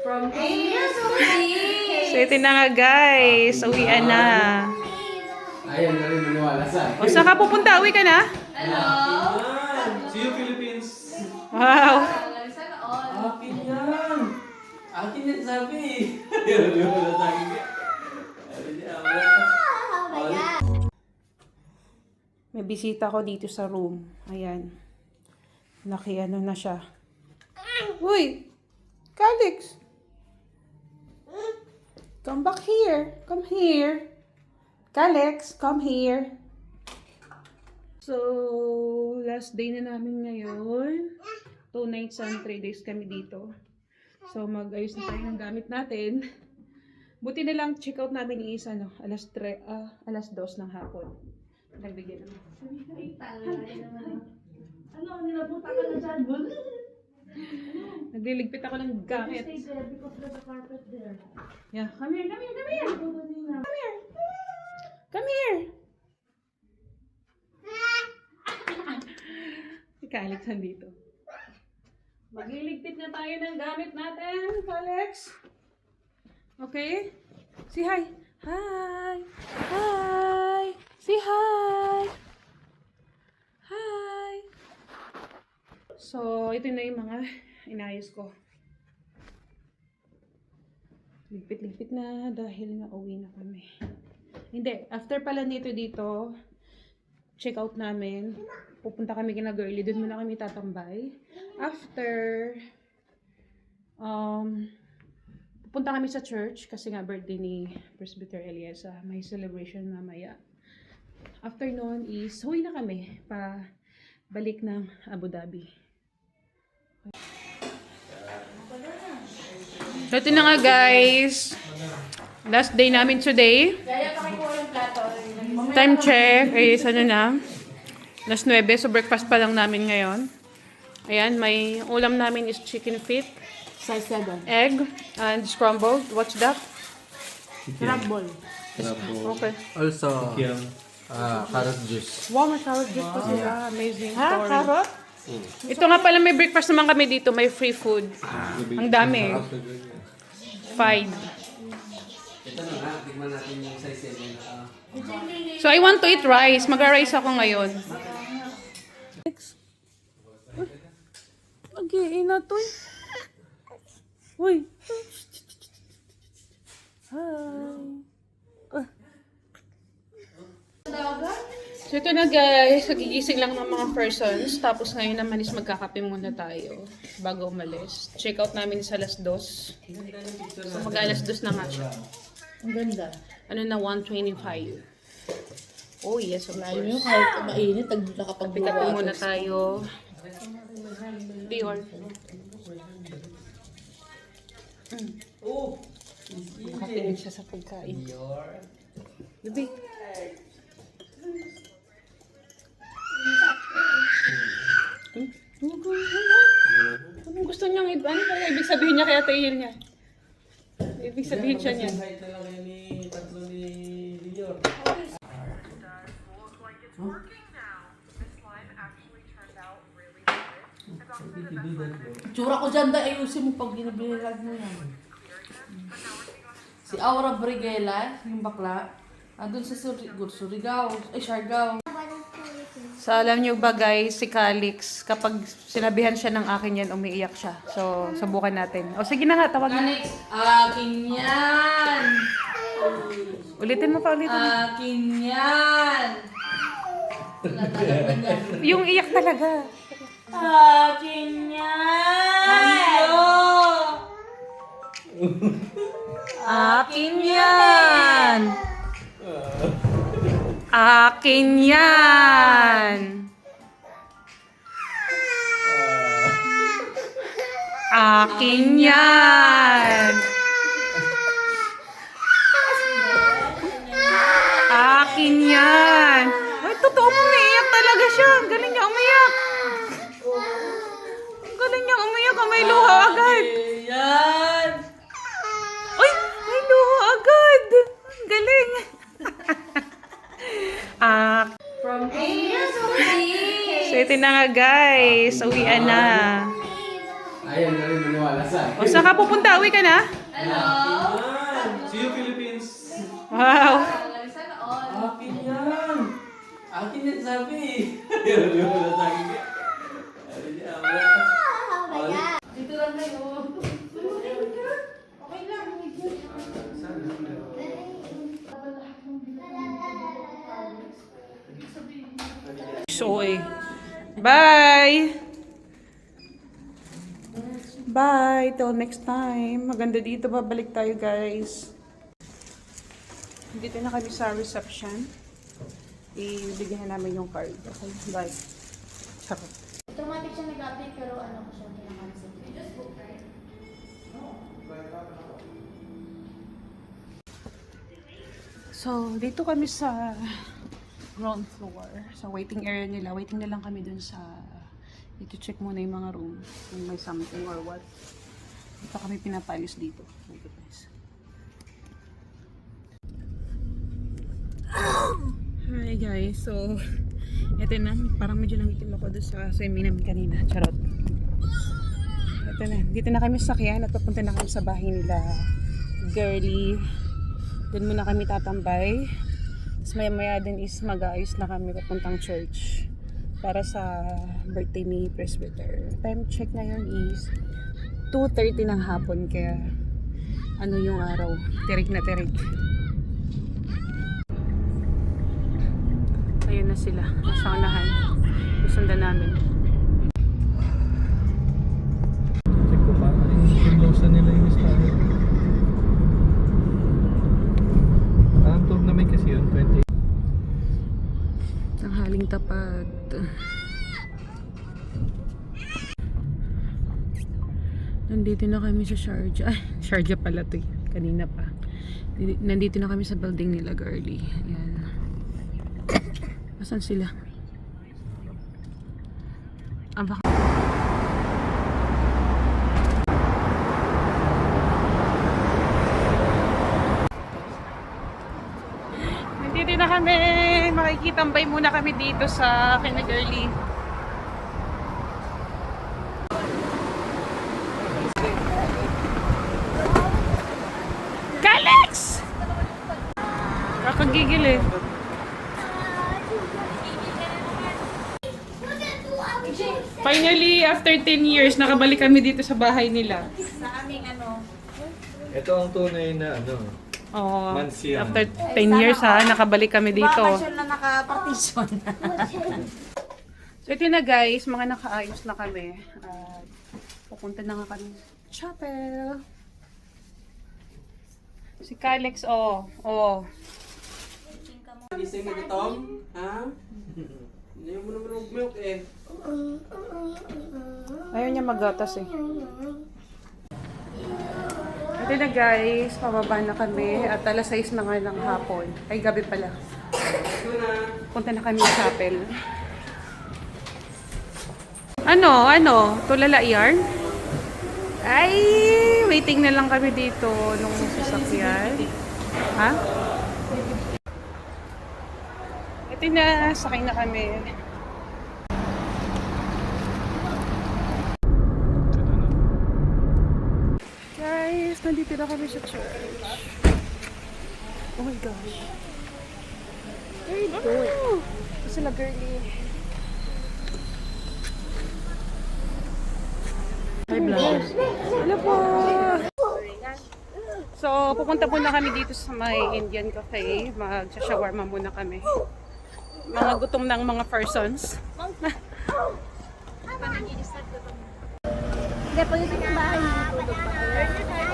From A to Z. So ito na nga guys, uwian na. Ayaw na rin maniwala sa akin. O saan ka pupunta? Uwi ka na? Hello? See you, Philippines! Wow. Sana all. Akin yan! Akin yan sabi! Ayaw na maniwala sa akin. Sabi niya, May bisita ko dito sa room. Ayan. Naki-ano na siya. Uy! Calix! Come back here. Come here. Calix, come here. So, last day na namin ngayon. 2 nights and 3 days kami dito. So, mag-ayos na tayo ng gamit natin. Buti na lang, check out namin yung isa, no? alas 2 ng hapon. Nagbigyan naman. Ano, nilabuta ka na dyan? Nagliligpit ako ng gamit. Stay there because there's a carpet there. Yeah, come here, come here, come here. Come here. Come here. Si Calix nandito. Magliligpit na tayo ng gamit natin, Calix. Okay? Say hi. Hi. Hi. Say hi. Hi. So, ito na yung mga inayos ko. Ligpit-ligpit na dahil nga uwi na kami. Hindi, after pala nito dito, check out namin. Pupunta kami kina girly, doon muna kami tatambay. After, pupunta kami sa church kasi nga birthday ni Presbyter Eliasa. May celebration mamaya. After noon is, huwi na kami pa balik ng Abu Dhabi. So, ito na nga guys. Last day namin today. Kaya pakikuha yung plato. Time check. Is ano na. Alas 9. So, breakfast pa lang namin ngayon. Ayan, may ulam namin is chicken feet, Size 7. egg, and scrambled. What's that? Crab ball. Okay. Also, carrot juice. Wow, may carrot juice pa sila. Amazing Ha? story. Carrot? Ito nga pala, may breakfast naman kami dito. May free food. Ang dami. 5. Ito na nga, tignan natin yung size 7. So, I want to eat rice. Mag-rice ako ngayon. Okay, na to. Uy. Hi. So, ito na guys. Nagigising lang ng mga persons. Tapos ngayon naman is magkakape muna tayo bago umalis. Check out namin sa alas 2. So, mag-alas 2 na nga siya. Ang ganda. Ano na, 1:25. Oh yes, of Ayaw nyo course. kahit mainit, Kape-kape muna tayo. Dior. Nakatingin siya sa pagkain. Gabi. Anong gusto niyang iba? Ano kaya ibig sabihin niya kaya tayo niya? Ibig sabihin siya niya. Invite na lang kayo ni tatlo ni Lior. Tsura ko dyan da, ayusin mo pag ginabilag mo yan. Si Aura Briguela, yung bakla, andun sa Surigao, Siargao. So alam niyo ba guys, si Calix, kapag sinabihan siya ng akin yan, umiiyak siya. So, subukan natin. O sige na nga, tawagin na. Akin yan! Ulitin mo pa, ulitin mo. Akin yan! Yung iyak talaga. Akin yan! Akin yan! Akin yan! Akin yan! Akin yan! Ay, totoo po, umiiyak talaga siya. Ang galing niya umiyak. Ang galing niya umiyak. May luha agad. Yan! Ay, may luha agad. Ang galing. From A to Z. So, ito na nga guys. Uwian na. Ayaw na rin maniwala wala sa O, saan ka pupunta? Uwi ka na? Hello! See you, Philippines! Wow! Sana all. Akin yan! Akin yan sabi! Di ba wala sa akin? Sabi niya, wala. Dito lang kayo. So, bye! Bye! Till next time. Maganda dito. Babalik tayo, guys. Dito na kami sa reception. Ibigyan namin yung card. Okay, bye. Charot. Automatic siya nag-update pero ano ko siya kinakancel. You just book, right? So, dito kami sa ground floor. Sa waiting area nila. Waiting na lang kami dun sa... Dito check muna yung mga room. Kung may something or what. Dito kami pinapalis dito. Wait, guys. Hi guys. So, eto na. Parang medyo nangitim ako doon sa swimming namin kanina. Charot. Eto na. Dito na kami sakyan at papunta na kami sa bahay nila. Girly. Doon muna kami tatambay. Tapos maya-maya din is mag-aayos na kami papuntang church. Para sa birthday ni Presbyter. Time check ngayon is 2:30 ng hapon. Kaya ano yung araw. Tirik na tirik. Ayun na sila. Nasa unahan. Isundan namin. Check ko pa. Close na nila yung style. Ang tour namin kasi yun, 20. Ang haling tapat. Nandito na kami sa Sharjah. Ay, Sharjah pala to. Kanina pa. Nandito na kami sa building nila, Girly. Ayan. Asan sila? Ah, baka... Nandito na kami. Makikitambay muna kami dito sa kina Girly. Alex! Kakagigil eh. Finally, after 10 years, nakabalik kami dito sa bahay nila. Sa aming ano. Ito ang tunay na ano. Oh, Mansion. after 10 years ha, nakabalik kami dito. Bakasyon na naka-partition. So ito na guys, mga nakaayos na kami. Pupunta na nga kami sa chapel. Si Kalex, oh. Gising mo Tom? Ha? Hindi mo naman mag-milk eh. Ayaw niya maggatas eh. Ito na guys, pababa na kami at alas 6 na nga ng hapon. Ay, gabi pala. Punta na kami sa chapel. Ano? Tulala yarn? Ay, waiting na lang kami dito nung sasakyan. Ha? Ito na, sakay na kami. Guys, nandito na kami sa church. Oh my gosh. Very good. Ito sila Girly. Hi vlog. Hello po. So, pupunta muna kami dito sa may Indian Cafe. Mag-shawarma muna kami. Mga gutom ng mga persons. Hindi, pag ito yung bahay, natulog pa kayo.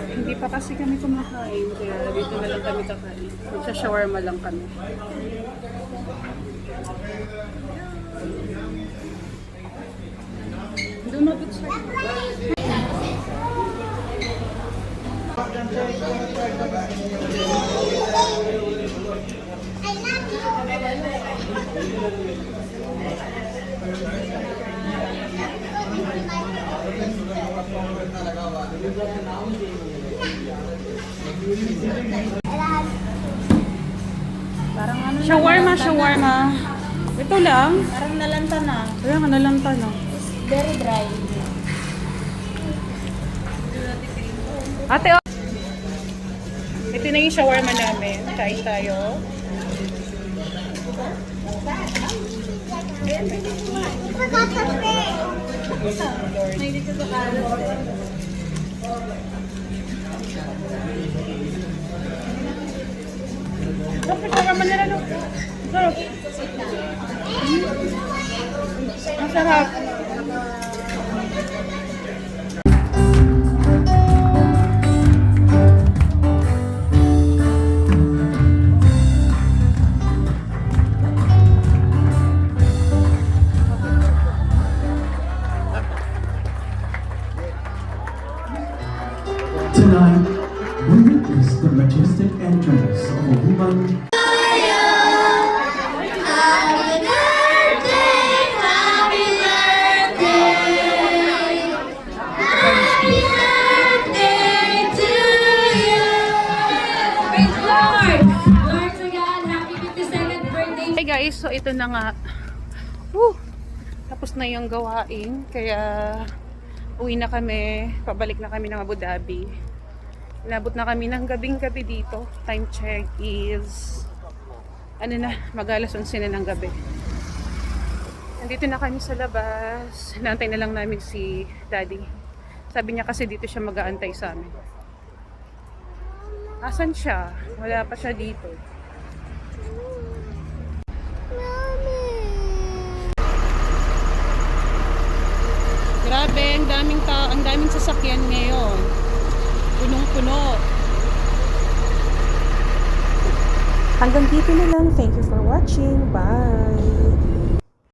Hindi pa kasi kami kumakain. Kaya dito na lang kami kakain. Mag-shawarma lang kami. Do not start. Shawarma. Ito lang. Parang nalanta na. Kaya nga nalanta na. It's very dry. Ate, oh. Ito na yung shawarma namin. Kain tayo. Dapat shawarma nila, no? Sarap. Ang sarap. Tonight, we witness the majestic entrance of a woman. Hey guys, so ito na nga. Woo! Tapos na yung gawain, kaya uwi na kami, pabalik na kami ng Abu Dhabi. Inabot na kami ng gabing-gabi dito. Time check is mag-alas 11 na ng gabi. Nandito na kami sa labas. Naantay na lang namin si Daddy. Sabi niya kasi dito siya mag-aantay sa amin. Asan siya? Wala pa siya dito. Grabe, ang daming sasakyan ngayon. Punong-puno. Hanggang dito na lang. Thank you for watching. Bye!